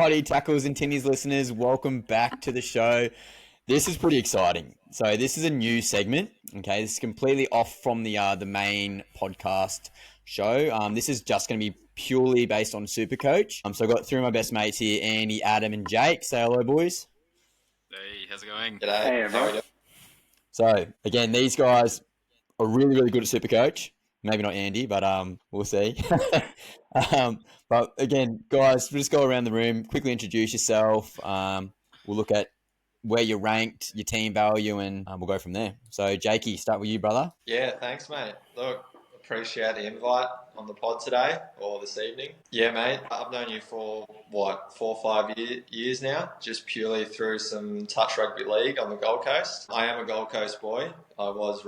Alrighty, Tackles and Tinnies listeners, welcome back to the show. This is pretty exciting. So this is a new segment. Okay, this is completely off from the main podcast show. This is just going to be purely based on SuperCoach. So I got three of my best mates here, Andy, Adam, and Jake. Say hello, boys. Hey, how's it going? G'day. Hey, everyone. So again, these guys are really, really good at SuperCoach. Maybe not Andy, but we'll see. But again, guys, we'll just go around the room, quickly introduce yourself. We'll look at where you're ranked, your team value, and we'll go from there. So, Jakey, start with you, brother. Yeah, thanks, mate. Look, appreciate the invite on the pod today or this evening. Yeah, mate, I've known you for, 4 or 5 years now, just purely through some touch rugby league on the Gold Coast. I am a Gold Coast boy. I was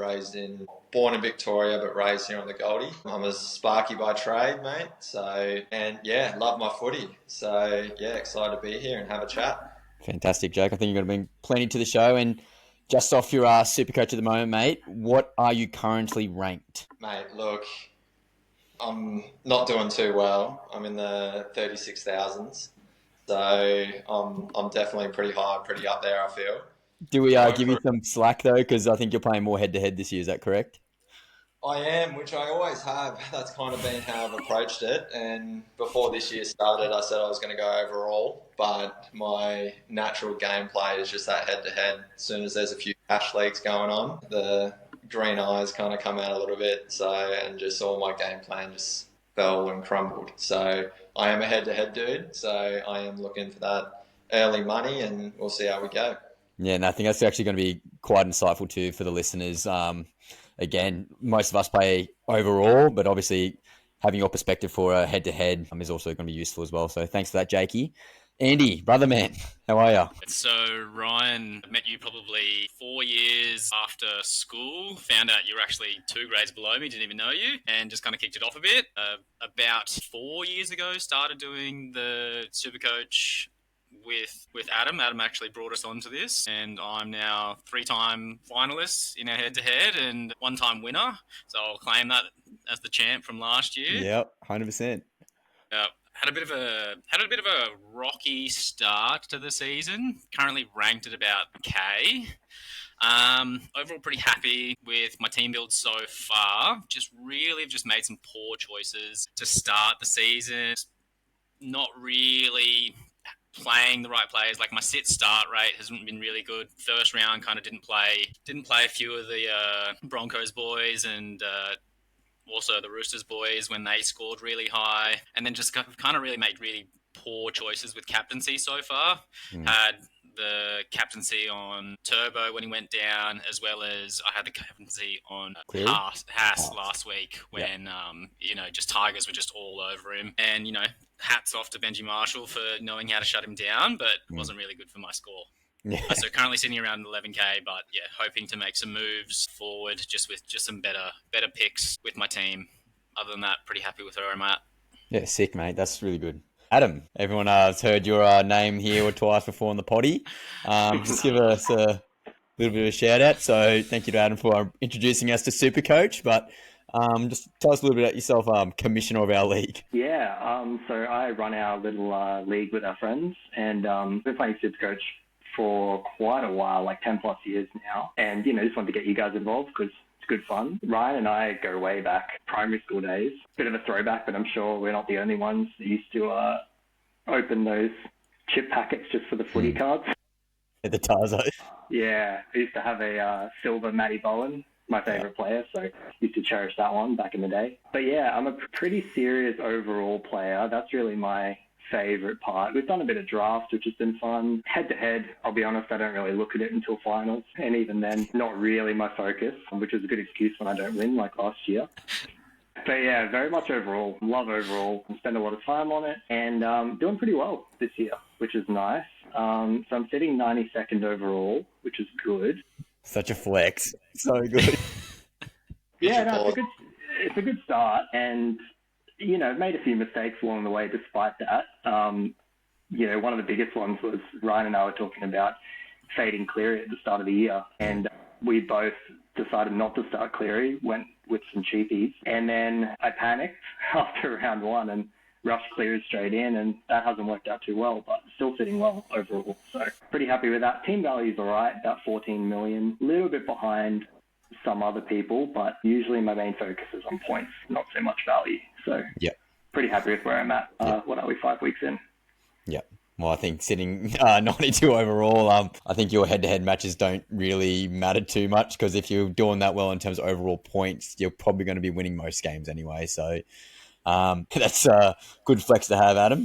born in Victoria, but raised here on the Goldie. I'm a Sparky by trade, mate. Love my footy. So, yeah, excited to be here and have a chat. Fantastic, Jake. I think you're going to bring plenty to the show. And just off your SuperCoach at the moment, mate, what are you currently ranked? Mate, look, I'm not doing too well. I'm in the 36,000s. So I'm definitely pretty high, pretty up there, I feel. Do we give you some slack, though? Because I think you're playing more head-to-head this year. Is that correct? I am, which I always have. That's kind of been how I've approached it. And before this year started, I said I was going to go overall. But my natural gameplay is just that head-to-head. As soon as there's a few cash leagues going on, the green eyes kind of come out a little bit. And just all my game plan just fell and crumbled. So I am a head-to-head dude. So I am looking for that early money, and we'll see how we go. Yeah, and I think that's actually going to be quite insightful too for the listeners. Again, most of us play overall, but obviously having your perspective for a head-to-head is also going to be useful as well. So thanks for that, Jakey. Andy, brother man, how are you? So Ryan, met you probably 4 years after school, found out you were actually 2 grades below me, didn't even know you, and just kind of kicked it off a bit. About 4 years ago, started doing the SuperCoach with Adam. Adam actually brought us onto this, and I'm now 3-time finalist in our head-to-head and 1-time winner. So I'll claim that as the champ from last year. Yep, 100%. Had a bit of a rocky start to the season. Currently ranked at about K. Overall, pretty happy with my team build so far. Just made some poor choices to start the season. Not really playing the right players. Like my sit start rate hasn't been really good. First round kind of didn't play a few of the Broncos boys and also the Roosters boys when they scored really high, and then just kind of really made really poor choices with captaincy so far. Had the captaincy on Turbo when he went down, as well as I had the captaincy on Haas last week when just Tigers were just all over him. And hats off to Benji Marshall for knowing how to shut him down, but it wasn't really good for my score. Yeah. So currently sitting around 11K, but yeah, hoping to make some moves forward with some better picks with my team. Other than that, pretty happy with where I'm at. Yeah, sick, mate. That's really good. Adam, everyone has heard your name here or twice before on the potty. Just give us a little bit of a shout out. So thank you to Adam for introducing us to SuperCoach, but just tell us a little bit about yourself, commissioner of our league. Yeah, so I run our little league with our friends, and we've been playing SuperCoach for quite a while, like 10 plus years now. And, just wanted to get you guys involved because it's good fun. Ryan and I go way back, primary school days. Bit of a throwback, but I'm sure we're not the only ones that used to open those chip packets just for the footy cards. At the Tarzo. Yeah, I used to have a silver Matty Bowen, my favourite player, so used to cherish that one back in the day. But yeah, I'm a pretty serious overall player. That's really my favourite part. We've done a bit of draft, which has been fun. Head-to-head, I'll be honest, I don't really look at it until finals. And even then, not really my focus, which is a good excuse when I don't win, like last year. But yeah, very much overall. Love overall. Spend a lot of time on it. And doing pretty well this year, which is nice. So I'm sitting 92nd overall, which is good. Such a flex. So good. Yeah, no, it's a good start. And made a few mistakes along the way despite that. One of the biggest ones was Ryan and I were talking about fading Cleary at the start of the year. And we both decided not to start Cleary, went with some cheapies. And then I panicked after round 1 and rushed Cleary straight in. And that hasn't worked out too well. But still sitting well overall. So pretty happy with that. Team value's all right, about 14 million, a little bit behind some other people, but usually my main focus is on points, not so much value. So pretty happy with where I'm at. What are we, 5 weeks in? Yeah. Well, I think sitting 92 overall, I think your head-to-head matches don't really matter too much, because if you're doing that well in terms of overall points, you're probably going to be winning most games anyway. So that's a good flex to have, Adam.